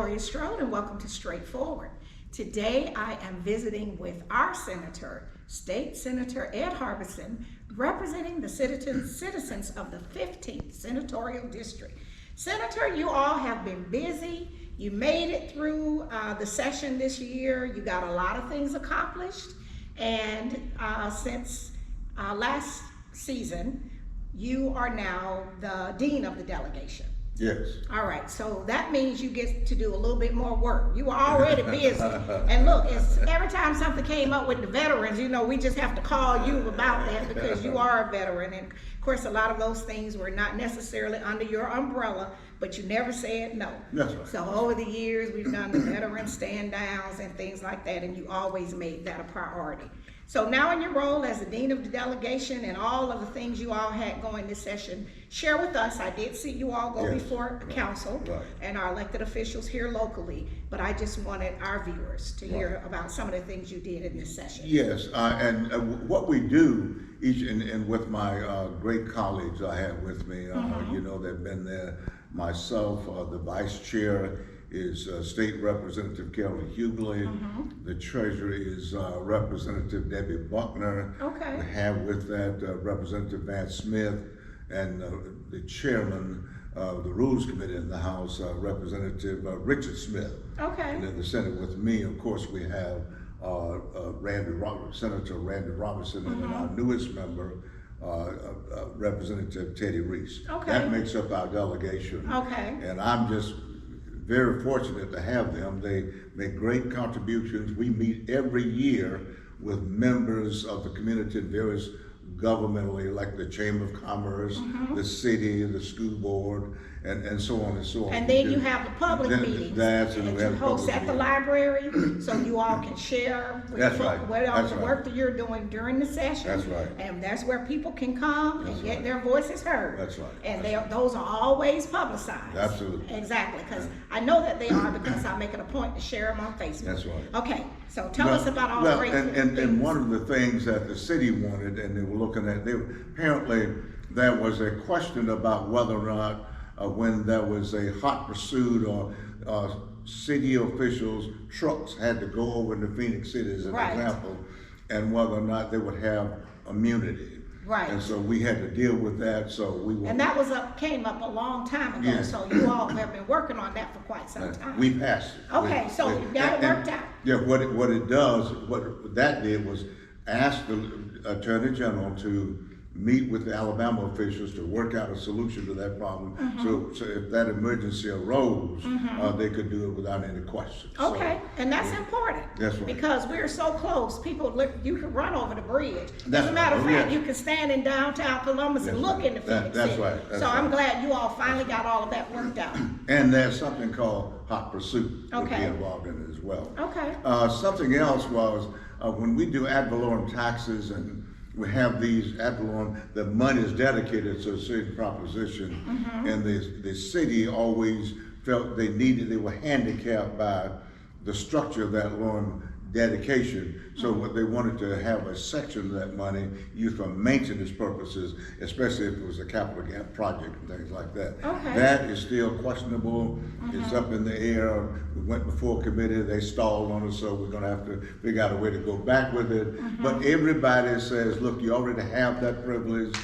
Gloria Strode, and welcome to Straightforward. Today I am visiting with our Senator, State Senator Ed Harbison, representing the citizens of the 15th Senatorial District. Senator, you all have been busy. You made it through the session this year. You got a lot of things accomplished. And since last season, you are now the Dean of the delegation. Yes. All right, so that means you get to do a little bit more work. You are already busy. And look, every time something came up with the veterans, you know, we just have to call you about that because you are a veteran. And of course, a lot of those things were not necessarily under your umbrella, but you never said no. That's right. So over the years, we've done the veteran stand downs and things like that, and you always made that a priority. So now in your role as the Dean of the Delegation and all of the things you all had going this session, share with us. I did see you all go before council and our elected officials here locally, but I just wanted our viewers to hear about some of the things you did in this session. Yes, and what we do, and with my great colleagues I have with me, you know, they've been there, myself, the vice chair, is State Representative Kelly Hughley. The treasurer is Representative Debbie Buckner. Okay. We have with that Representative Vance Smith, and the chairman of the Rules Committee in the House, Representative Richard Smith. Okay. And in the Senate with me, of course, we have Senator Randy Robinson, and then our newest member, Representative Teddy Reese. Okay. That makes up our delegation. Okay. And I'm just very fortunate to have them. They make great contributions. We meet every year with members of the community in various governmentally, like the Chamber of Commerce, the city, the school board, and so on and so on. And then you have the public meetings that you host at the library, so you all can share the work that you're doing during the session. That's right. And that's where people can come and get their voices heard. That's right. And those are always publicized. Absolutely. Exactly, because I know that they are, because I make it a point to share them on Facebook. That's right. Okay, so tell us about all the great things. And one of the things that the city wanted, and they were looking at, apparently there was a question about whether or not when there was a hot pursuit or city officials, trucks had to go over into Phoenix City as an example, and whether or not they would have immunity. Right. And so we had to deal with that. So we were, and that was came up a long time ago. Yes. So you all have been working on that for quite some time. We passed it. Okay, so you got it worked out. Yeah, what it does, what that did was ask the Attorney General to meet with the Alabama officials to work out a solution to that problem. So if that emergency arose, they could do it without any questions. Okay, and that's important. That's right. Because we're so close. People look, you can run over the bridge. That's As a matter of right. fact, you can stand in downtown Columbus and look in the Phoenix That's City. right. That's so I'm right. glad you all finally got all of that worked out. And there's something called hot pursuit would be Okay. involved in it as well. Okay. Something else was when we do ad valorem taxes, and we have these ad valorem, the money is dedicated to a certain proposition, and the city always felt they were handicapped by the structure of that loan dedication. So what they wanted to have a section of that money used for maintenance purposes, especially if it was a capital gap project and things like that. Okay. That is still questionable. It's up in the air. We went before committee, they stalled on us, so we're gonna have to figure out a way to go back with it. But everybody says, look, you already have that privilege,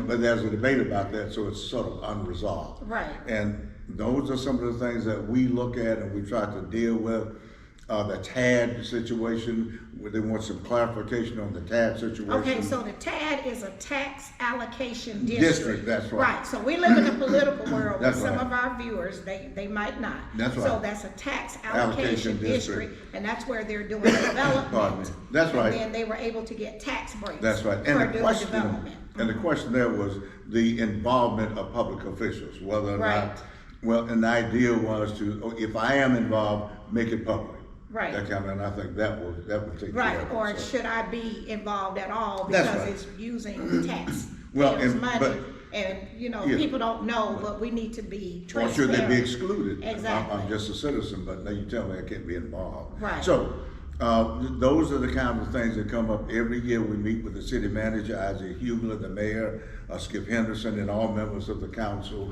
but there's a debate about that, so it's sort of unresolved. Right. And those are some of the things that we look at and we try to deal with. The TAD situation, where they want some clarification on the TAD situation. Okay, so the TAD is a tax allocation district. That's right. Right, so we live in a political world where That's some right. of our viewers, they might not. That's right. So that's a tax allocation district, and that's where they're doing development. Pardon me. That's right. And then they were able to get tax breaks. That's right. For And doing development. and the question there was the involvement of public officials, whether or not, well, and the idea was to, if I am involved, make it public. Right. That kind of, and I think that would take care of it. Or so. should I be involved at all That's because right. it's using the tax Well, money, and you know, people don't know, but we need to be Or should transparent. they be excluded? Exactly. I'm just a citizen, but now you tell me I can't be involved. Right. So Those are the kinds of things that come up every year. We meet with the city manager, Isaac Hugler, the mayor, Skip Henderson, and all members of the council.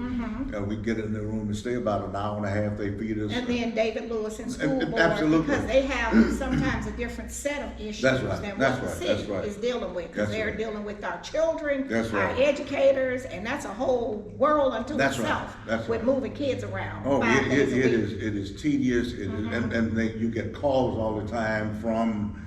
We get in the room and stay about an hour and a half. They feed us. And then David Lewis and school board, Absolutely. because they have sometimes a different set of issues That's right. than That's what the right. city That's right. is dealing with, because That's they're right. dealing with our children, That's our right. educators, and that's a whole world unto That's right. itself That's with right. moving kids around. Oh, 5 days a week. it is tedious, you get calls all the time from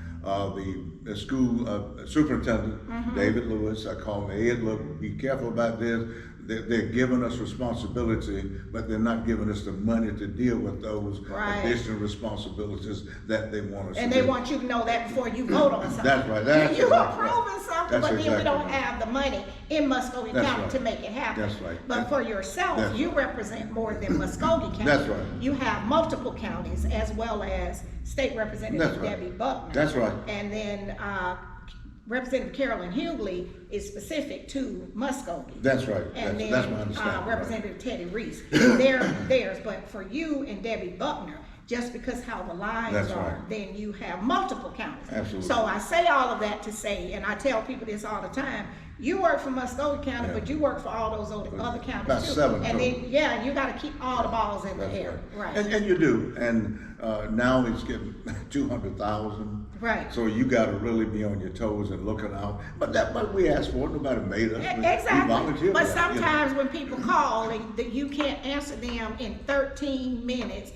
the school superintendent, David Lewis. I call me, Ed, look, be careful about this. They're giving us responsibility, but they're not giving us the money to deal with those additional responsibilities that they want us to do. And they want you to know that before you vote on something. That's right. That's You're exactly approving something, but then we don't have the money in Muskogee That's County right. to make it happen. That's right. But for yourself, That's you right. represent more than Muskogee County. That's right. You have multiple counties, as well as State Representative That's right. Debbie Buckner. That's right. And then Representative Carolyn Hughley is specific to Muskogee. That's right. And That's my then understanding. Representative Teddy Reese, they're theirs. But for you and Debbie Buckner, just because how the lines That's are, right. then you have multiple counties. Absolutely. So I say all of that to say, and I tell people this all the time, you work for Muskogee County, but you work for all those other counties About too. 7 And total. then, you gotta keep all the balls in the That's air. Right. And you do. And now it's getting 200,000. Right. So you got to really be on your toes and looking out. But we asked for it. Nobody made us. We Exactly. volunteered But for that, you know. sometimes when people call, you can't answer them in 13 minutes,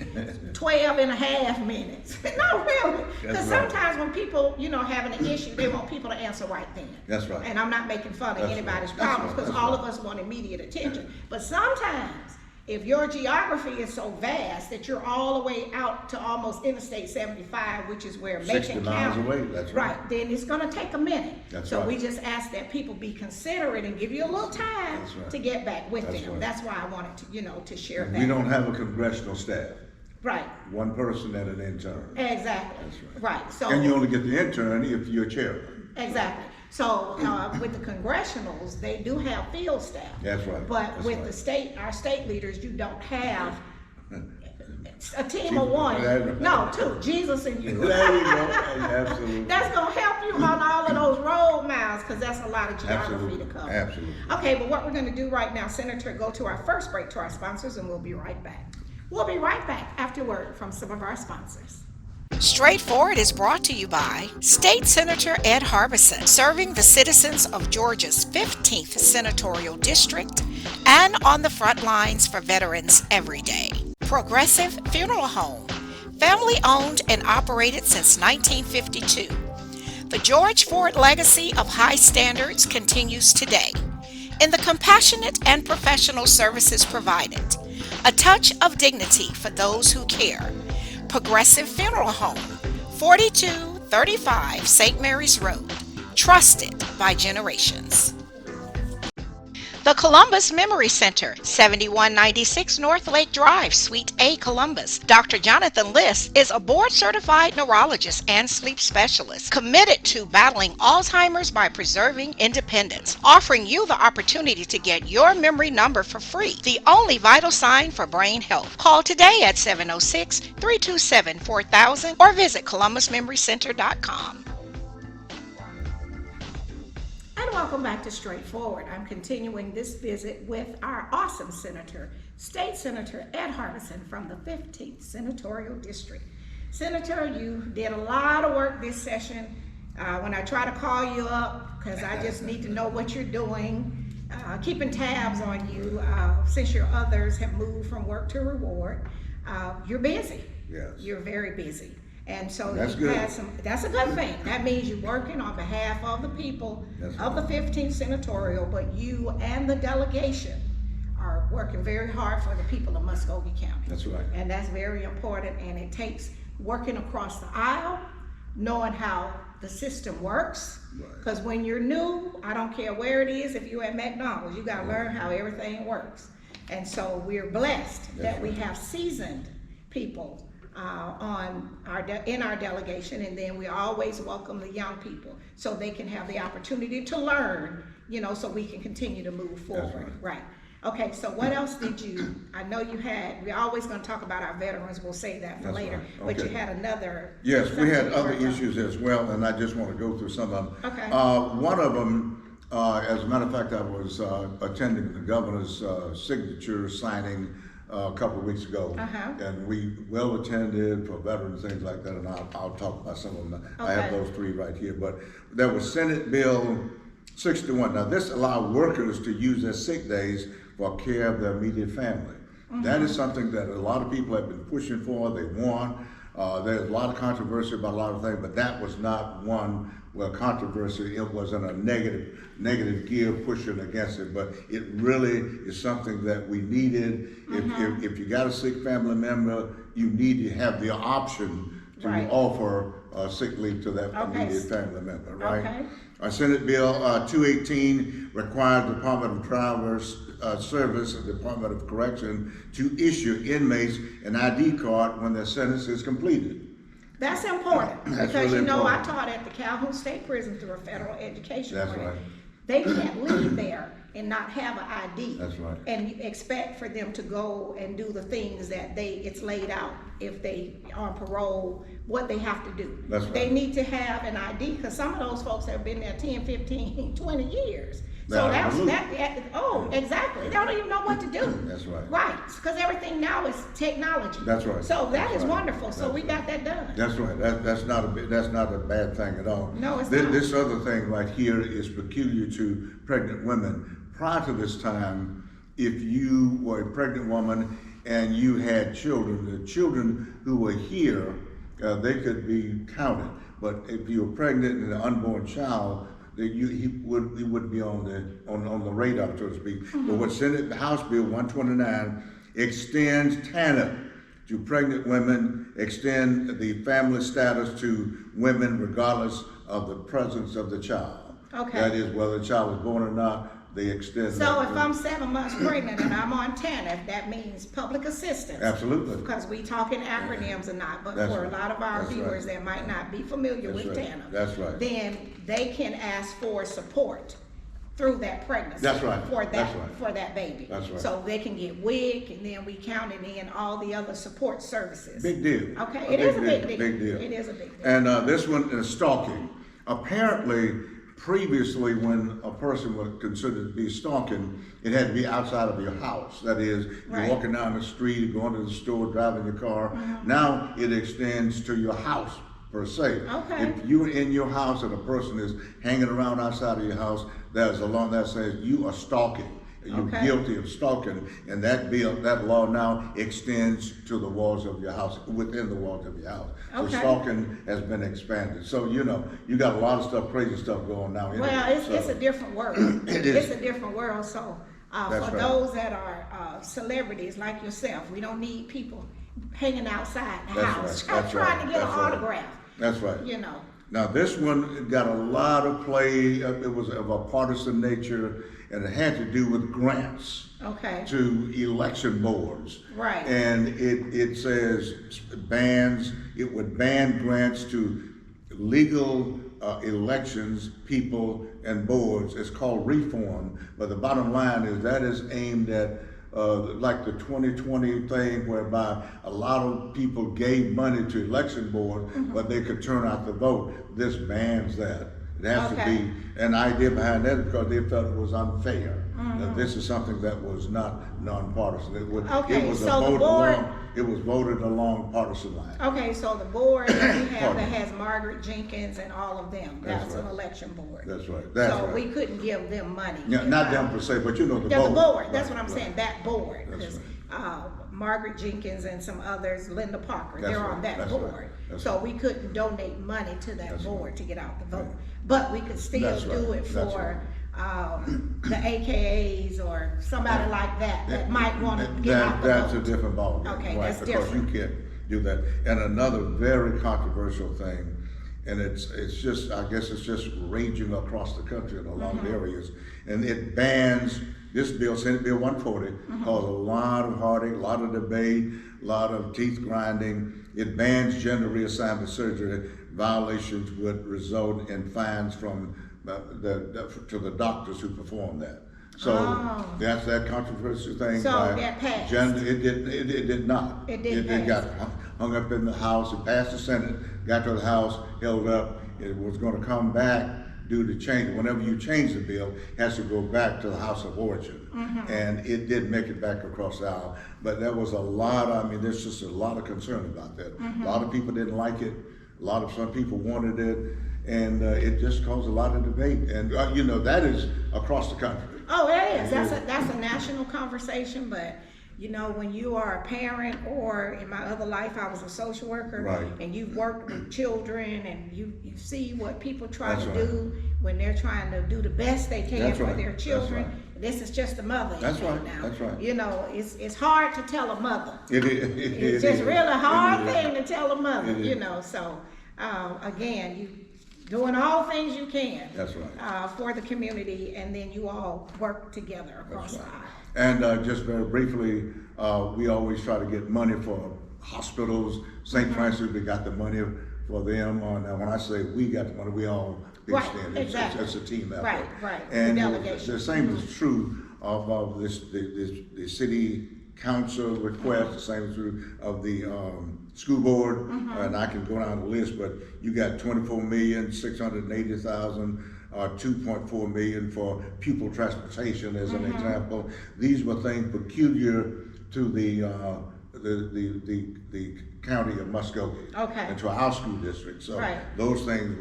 12 and a half minutes. No, really. Because That's right. sometimes when people, having an issue, they want people to answer right then. That's right. And I'm not making fun of That's anybody's right. That's problems, right. because That's all right. of us want immediate attention. But sometimes, if your geography is so vast that you're all the way out to almost Interstate 75, which is where 60 Macon miles County, away, that's right. then it's gonna take a minute. That's So right. we just ask that people be considerate and give you a little time That's right. to get back with That's them. right. That's why I wanted to, to share that. We don't have a congressional staff. Right, One person and an intern. exactly. That's Right, so. And you only get the intern if you're chairman. Exactly. So, with the congressionals, they do have field staff. That's right. But That's with right. our state leaders, you don't have a team Jesus. of one. That's right. No, two, Jesus and you. There you go. Absolutely. That's gonna help you on all of those road miles, because that's a lot of geography Absolutely. to cover. Absolutely. Okay, but what we're gonna do right now, Senator, go to our first break to our sponsors, and we'll be right back. We'll be right back after word from some of our sponsors. Straightforward is brought to you by State Senator Ed Harbison, serving the citizens of Georgia's 15th Senatorial District and on the front lines for veterans every day. Progressive Funeral Home, family owned and operated since 1952. The George Ford legacy of high standards continues today in the compassionate and professional services provided. A touch of dignity for those who care. Progressive Funeral Home, 4235 St. Mary's Road, trusted by generations. The Columbus Memory Center, 7196 North Lake Drive, Suite A, Columbus. Dr. Jonathan Liss is a board-certified neurologist and sleep specialist committed to battling Alzheimer's by preserving independence, offering you the opportunity to get your memory number for free, the only vital sign for brain health. Call today at 706-327-4000 or visit columbusmemorycenter.com. And welcome back to Straightforward. I'm continuing this visit with our awesome senator, State Senator Ed Harbison from the 15th Senatorial District. Senator, you did a lot of work this session. When I try to call you up, because I just need to know what you're doing, keeping tabs on you since your others have moved from work to reward. You're busy. Yes. You're very busy. And so That's you've good. had that's a good thing. That means you're working on behalf of the people of the 15th Senatorial, but you and the delegation are working very hard for the people of Muskogee County. That's right. And that's very important, and it takes working across the aisle, knowing how the system works. Right. Because when you're new, I don't care where it is, if you're at McDonald's, you gotta learn how everything works. And so we're blessed that we have seasoned people in our delegation, and then we always welcome the young people so they can have the opportunity to learn, so we can continue to move forward. Right. Okay, so what else did you, I know you had, we're always gonna talk about our veterans, we'll save that for That's later. right. But you Okay. had another. Yes, we had something other you worked on. issues as well, and I just want to go through some of them. Okay. One of them, as a matter of fact, I was attending the governor's signature signing a couple of weeks ago. Uh-huh. And we well attended for veterans, things like that, and I'll talk about some of them. I have Okay. those three right here, but there was Senate Bill 61. Now, this allowed workers to use their sick days for care of their immediate family. That is something that a lot of people have been pushing for. They want. There's a lot of controversy about a lot of things, but that was not one where controversy, it was in a negative gear pushing against it, but it really is something that we needed. If you got a sick family member, you need to have the option to Right. offer sick leave to that Okay. immediate family member, right? Okay. Senate Bill 218 required the Department of Travelers Service and Department of Correction to issue inmates an ID card when their sentence is completed. That's important, That's because really you know, I important. taught at the Calhoun State Prison through a federal education That's grant. right. They can't leave there and not have an ID. That's right. And you expect for them to go and do the things that it's laid out, if they are on parole, what they have to do. That's right. They need to have an ID, because some of those folks have been there 10, 15, 20 years. So Yeah, absolutely. exactly, they don't even know what to do. That's right. Right, because everything now is technology. That's right. So that That's is right. wonderful, so That's we right. got that done. That's right. That's not a bad thing at all. No, it's This, not. this other thing right here is peculiar to pregnant women. Prior to this time, if you were a pregnant woman and you had children, the children who were here, they could be counted. But if you were pregnant and an unborn child, he would be on the radar, so to speak. But what Senate House Bill 129 extends TANF to pregnant women, extend the family status to women regardless of the presence of the child. Okay. That is, whether the child was born or not, they extend So that. if I'm 7 months pregnant and I'm on TANF, that means public assistance. Absolutely. Because we talking acronyms or not, but That's for a right. lot of our That's viewers right. that might not be familiar That's with right. TANF. That's right. Then they can ask for support through that pregnancy. That's right. For that, That's right. for that baby. That's right. So they can get WIC, and then we counted in all the other support services. Big deal. Okay, it is a big deal. Big deal. It is a big deal. And this one is stalking. Apparently, previously, when a person was considered to be stalking, it had to be outside of your house. That is, Right. you're walking down the street, going to the store, driving your car. Now it extends to your house per se. Okay. If you're in your house and a person is hanging around outside of your house, there's a law that says you are stalking. You're Okay. guilty of stalking, and that law now extends to the walls of your house, within the walls of your house. So Okay. stalking has been expanded. So, you got a lot of stuff, crazy stuff going now. Anyway. Well, it's So, a different world. It is. It's a different world. So That's for right. those that are celebrities like yourself, we don't need people hanging outside the That's house right. That's trying right. to get That's an right. autograph. That's right. You know. Now, this one got a lot of play. It was of a partisan nature, and it had to do with grants Okay. to election boards. Right. And it says it would ban grants to legal elections, people, and boards. It's called reform, but the bottom line is that is aimed at like the 2020 thing, whereby a lot of people gave money to election board, but they could turn out the vote. This bans that. It has to Okay. be an idea behind that because they felt it was unfair. That this is something that was not nonpartisan. Okay, it was so the board- it was voted along partisan lines. Okay, so the board that we have Pardon. that has Margaret Jenkins and all of them, That's that's an right. election board. That's right. That's So right. we couldn't give them money. Yeah, not them per se, but the Yeah, board. the board, that's Right, what I'm right. saying, that board. That's 'Cause, right. Margaret Jenkins and some others, Linda Parker, That's they're right, on that that's board. right, that's So right. we couldn't donate money to that That's board right. to get out the vote. Right. But we could still That's do right, it that's for, the AKAs or somebody like that might wanna get out the That's a vote. different ballgame. Okay, right, that's because different. you can't do that. And another very controversial thing, and it's just, I guess it's just raging across the country in a lot of areas. And it bans, this bill, Senate Bill 140, caused a lot of heartache, a lot of debate, a lot of teeth grinding. It bans gender reassignment surgery. Violations would result in fines from to the doctors who perform that. So Oh. that's that controversial thing. So by that passed. Gender, it did not. It didn't It got pass. hung up in the House. It passed the Senate, got to the House, held up. It was going to come back due to change. Whenever you change the bill, it has to go back to the House of Origin. And it did make it back across the aisle. But there was a lot, I mean, there's just a lot of concern about that. A lot of people didn't like it. Some people wanted it. And it just caused a lot of debate. And, you know, that is across the country. Oh, it is. That's a national conversation, but you know, when you are a parent, or in my other life, I was a social worker, Right. and you've worked with children, and you see what people try That's to right. do when they're trying to do the best they can That's for right. their That's children. right. This is just a mother. That's right. Now. That's right. You know, it's hard to tell a mother. It's It's just really a hard thing to tell a mother. It is. You know, so again, you doing all things you can. That's right. For the community, and then you all work together across the aisle. And just very briefly, we always try to get money for hospitals. St. Francis, we got the money for them. Now, when I say we got the money, we all Right, stand. exactly. It's a team effort. Right, right. And The delegation. the same is true of the city council request. The same is true of the school board. And I can go down the list, but you got 24,680,000. 2.4 million for pupil transportation as an example. These were things peculiar to the county of Muskogee. Okay. And to our school district. So Right. those things,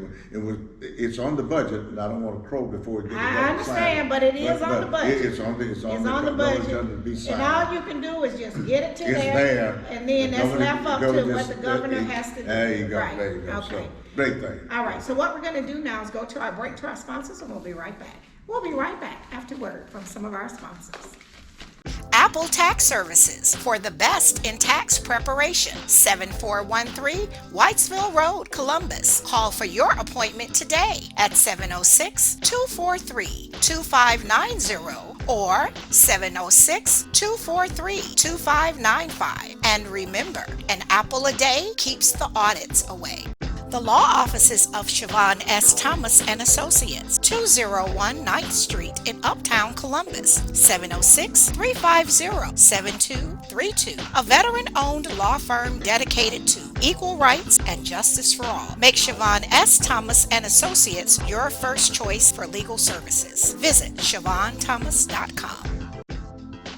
it's on the budget, and I don't want to crow before it gets I understand, but it is on the budget. It's on the It's on the budget, agenda to be and signed. all you can do is just get it to It's there, there. and then The that's governor- left up governor to what just- the governor has to do. There you go, Right. there you go. Okay. So, great thing. All right, so what we're gonna do now is go to our break to our sponsors, and we'll be right back. We'll be right back after word from some of our sponsors. Apple Tax Services for the best in tax preparation. 7413 Whitesville Road, Columbus. Call for your appointment today at 706-243-2590 or 706-243-2595. And remember, an apple a day keeps the audits away. The law offices of Siobhan S. Thomas and Associates, 201 9th Street in Uptown Columbus, 706-350-7232. A veteran-owned law firm dedicated to equal rights and justice for all. Make Siobhan S. Thomas and Associates your first choice for legal services. Visit SiobhanThomas.com.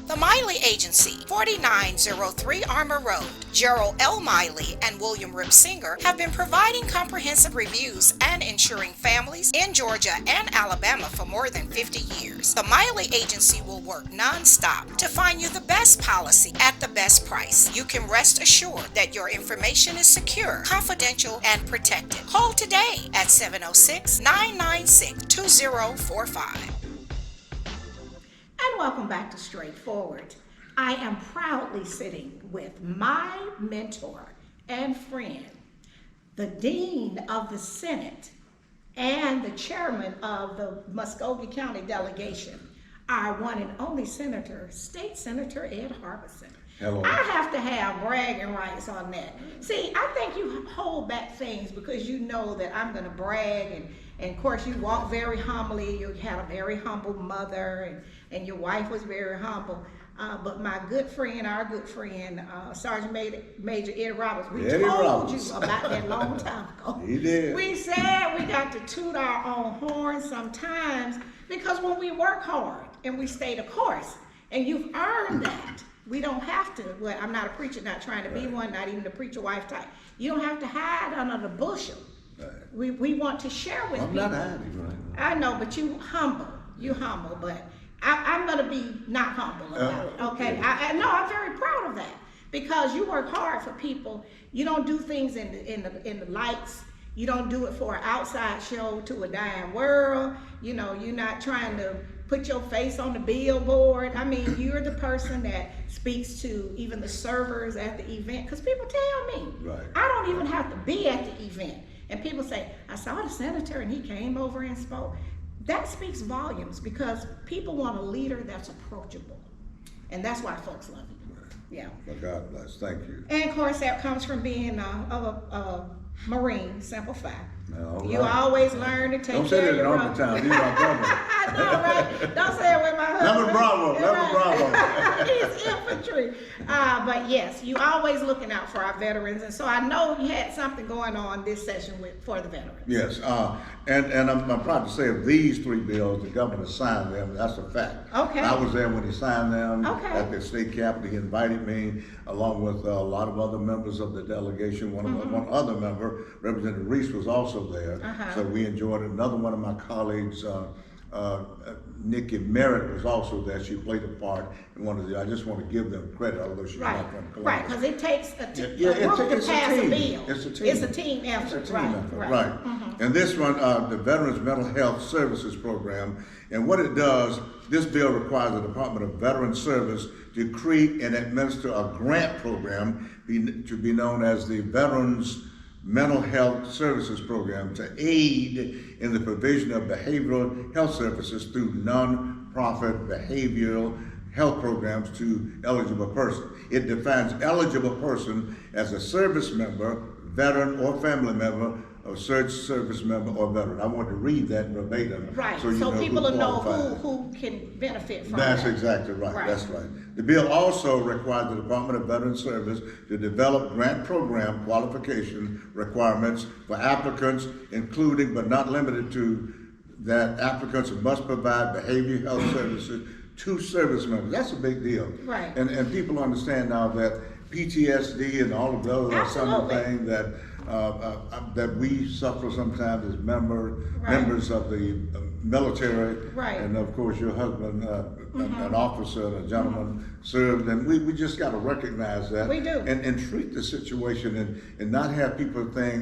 The Miley Agency, 4903 Armour Road. Gerald L. Miley and William Ripsinger have been providing comprehensive reviews and insuring families in Georgia and Alabama for more than 50 years. The Miley Agency will work non-stop to find you the best policy at the best price. You can rest assured that your information is secure, confidential, and protected. Call today at 706-996-2045. And welcome back to Straightforward. I am proudly sitting with my mentor and friend, the Dean of the Senate and the Chairman of the Muskogee County Delegation, our one and only Senator, State Senator Ed Harbison. Hello. I have to have bragging rights on that. See, I think you hold back things because you know that I'm going to brag, and of course you walk very humbly. You had a very humble mother, and your wife was very humble. But my good friend, our good friend, Sergeant Major Ed Roberts, we told you about that long time ago. He did. We said we got to toot our own horn sometimes because when we work hard and we stay the course, and you've earned that, we don't have to. Well, I'm not a preacher, not trying to be one, not even a preacher wife type. You don't have to hide under the bushel. Right. We want to share with people. I'm not hiding, right? I know, but you humble, but I'm going to be not humble about it, okay? No, I'm very proud of that because you work hard for people. You don't do things in the lights. You don't do it for an outside show to a dying world. You know, you're not trying to put your face on the billboard. I mean, you're the person that speaks to even the servers at the event, because people tell me, Right. I don't even have to be at the event. And people say, I saw the senator and he came over and spoke. That speaks volumes because people want a leader that's approachable. And that's why folks love you. Yeah. Well, God bless. Thank you. And of course, that comes from being a Marine, simple fact. All You right. always learn to take Don't say care of that in your own. overtime. You my brother. I know, right? Don't say it with my husband. Level Bravo, level Right. Bravo. He's infantry. But yes, you always looking out for our veterans, and so I know you had something going on this session for the veterans. Yes, and I'm proud to say of these three bills, the governor signed them. That's a fact. Okay. I was there when he signed them. Okay. At the state capitol. He invited me along with a lot of other members of the delegation. One other member, Representative Reese, was also there. So we enjoyed it. Another one of my colleagues, Nikki Merritt, was also there. She played a part in one of the. I just want to give them credit, although she's Right, not from Columbus. right, because it takes a group it's to pass a team. bill. It's a team. It's a team effort. It's a team right, effort, right. right. And this one, the Veterans Mental Health Services Program, and what it does, this bill requires the Department of Veterans Service to create and administer a grant program to be known as the Veterans Mental Health Services Program to aid in the provision of behavioral health services through non-profit behavioral health programs to eligible persons. It defines eligible person as a service member, veteran, or family member of such service member or veteran. I want to read that verbatim. Right, so you know people who will know qualifies. who can benefit from That's that. exactly right. Right. That's right. The bill also requires the Department of Veterans Service to develop grant program qualification requirements for applicants, including but not limited to that applicants must provide behavioral health services to service members. That's a big deal. Right. And people understand now that PTSD and all of those are some of the Absolutely. things that we suffer sometimes as members of the military. Right. And of course, your husband, an officer and a gentleman, served, and we just got to recognize that. We do. And treat the situation and not have people saying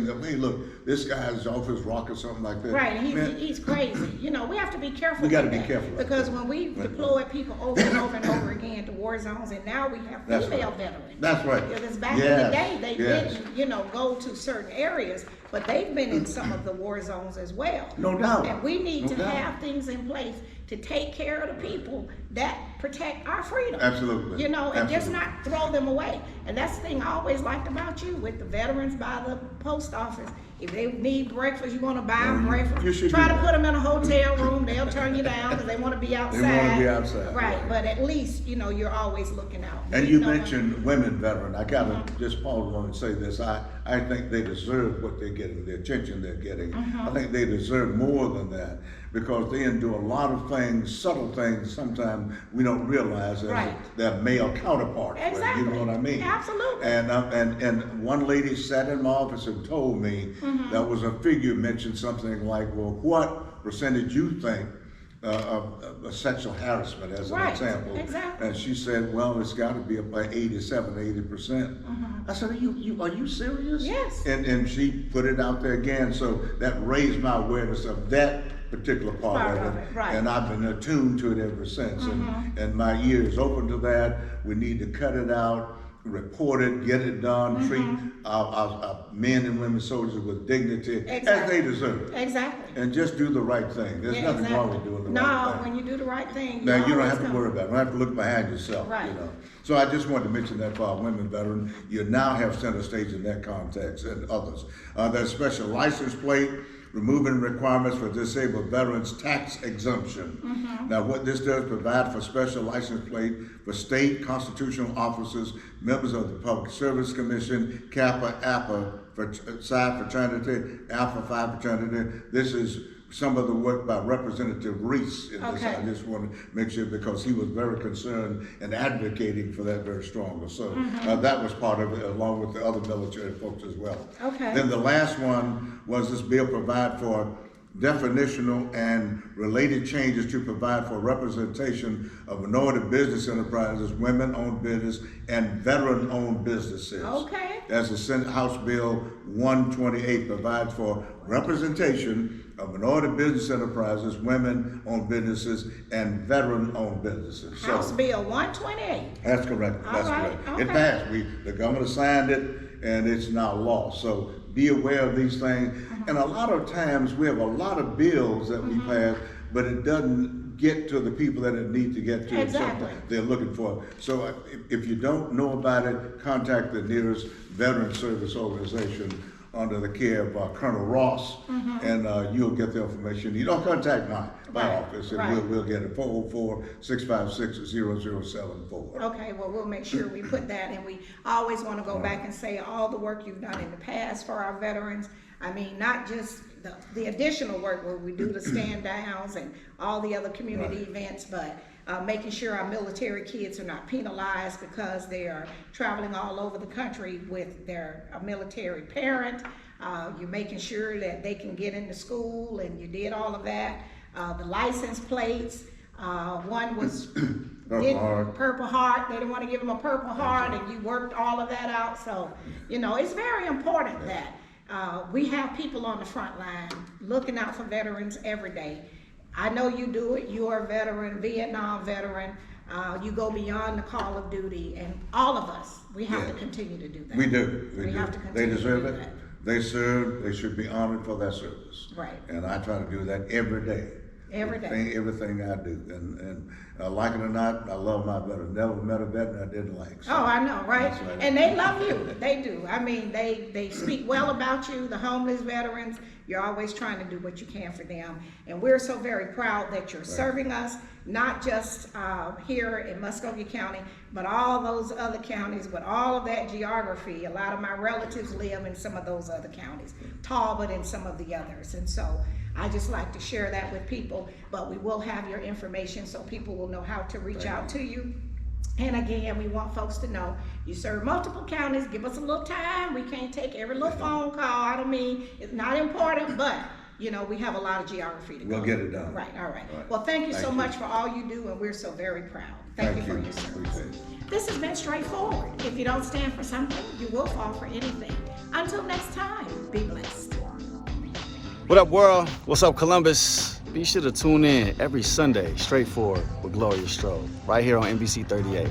that, hey, look, this guy's off his rock or something like that. Right, Man, he's crazy. You know, we have to be careful. We gotta with be that, careful like because that. when we deploy people over and over and over again to war zones, and now we have That's female right. veterans. That's right. Because back in Yes, the day, they yes. didn't, go to certain areas, but they've been in some of the war zones as well. No doubt. And we need No to doubt. have things in place to take care of the people that protect our freedom. Absolutely. And just Absolutely. not throw them away. And that's the thing I always liked about you with the veterans by the post office. If they need breakfast, you want to buy them You breakfast. should Try do to that. put them in a hotel room. They'll turn you down because they want to be outside. want to be outside, Right. right. But at least, you're always looking out. And you know, mentioned women veteran. I gotta just pause on and say this. I think they deserve what they're getting, the attention they're getting. I think they deserve more than that because they do a lot of things, subtle things sometimes we don't realize as Right. their male counterparts. right? Exactly. You know what I mean? Absolutely. And one lady sat in my office and told me that was a figure mentioned something like, well, what percentage you think of sexual harassment as an Right, example. exactly. And she said, well, it's got to be about 80%. I said, are you serious? Yes. And she put it out there again, so that raised my awareness of that particular part of it. right. And I've been attuned to it ever since. And my ear is open to that. We need to cut it out, report it, get it done, treat our men and women soldiers with dignity as Exactly. they deserve. Exactly. And just do the right thing. There's Yeah, nothing wrong with doing the no, right thing. when you do the right thing, Now, you don't always have to come. worry about it. You don't have to look behind yourself, Right. So I just wanted to mention that for our women veterans. You now have center stage in that context and others. There's special license plate, removing requirements for disabled veterans tax exemption. Now, what this does provide for special license plate for state constitutional officers, members of the Public Service Commission, Kappa, Alpha, Psi fraternity, Alpha Phi fraternity. This is some of the work by Representative Reese in this. Okay. I just want to make sure because he was very concerned and advocating for that very strongly. So that was part of it along with the other military folks as well. Okay. Then the last one was this bill provide for definitional and related changes to provide for representation of minority business enterprises, women-owned business, and veteran-owned businesses. Okay. As the Senate House Bill 128 provides for representation of minority business enterprises, women-owned businesses, and veteran-owned businesses. So, House Bill 128. that's correct. All That's right, correct. It okay. passed. The governor signed it, and it's now law. So be aware of these things. And a lot of times we have a lot of bills that we pass, but it doesn't get to the people that it needs to get to. Exactly. They're looking for. So if you don't know about it, contact the nearest veteran service organization under the care of Colonel Ross, and you'll get the information. You don't contact my Right, office, and right. we'll get it 404-656-0074. Okay, well, we'll make sure we put that, and we always want to go back and say all the work you've done in the past for our veterans. I mean, not just the additional work where we do the stand downs and all the other community events, but making sure our military kids are not penalized because they are traveling all over the country with their military parent. You're making sure that they can get into school, and you did all of that. The license plates, one was Purple Heart. They didn't want to give them a Purple Heart, and you worked all of that out. So, you know, it's very important that we have people on the front line looking out for veterans every day. I know you do it. You are a veteran, Vietnam veteran. You go beyond the call of duty, and all of us, we have to continue to do that. We do. We do. have to They continue deserve to do it. that. They serve. They should be honored for their service. Right. And I try to do that every day. Every day. Everything I do. And like it or not, I love my veterans. Never met a veteran I didn't like. So. Oh, I know, right? That's right. And they love you. They do. I mean, they speak well about you, the homeless veterans. You're always trying to do what you can for them. And we're so very proud that you're serving us, not just here in Muskogee County, but all those other counties with all of that geography. A lot of my relatives live in some of those other counties, Talbot and some of the others. And so I just like to share that with people, but we will have your information so people will know how to reach out to you. And again, we want folks to know you serve multiple counties. Give us a little time. We can't take every little phone call. I don't mean it's not important, but you know, we have a lot of geography to go. We'll get it done. Right, all right. All right. Well, thank you so Thank you. much for all you do, and we're so very proud. Thank you for your service. Appreciate it. This has been straightforward. If you don't stand for something, you will fall for anything. Until next time, be blessed. What up, world? What's up, Columbus? Be sure to tune in every Sunday, Straightforward with Gloria Strode, right here on NBC 38.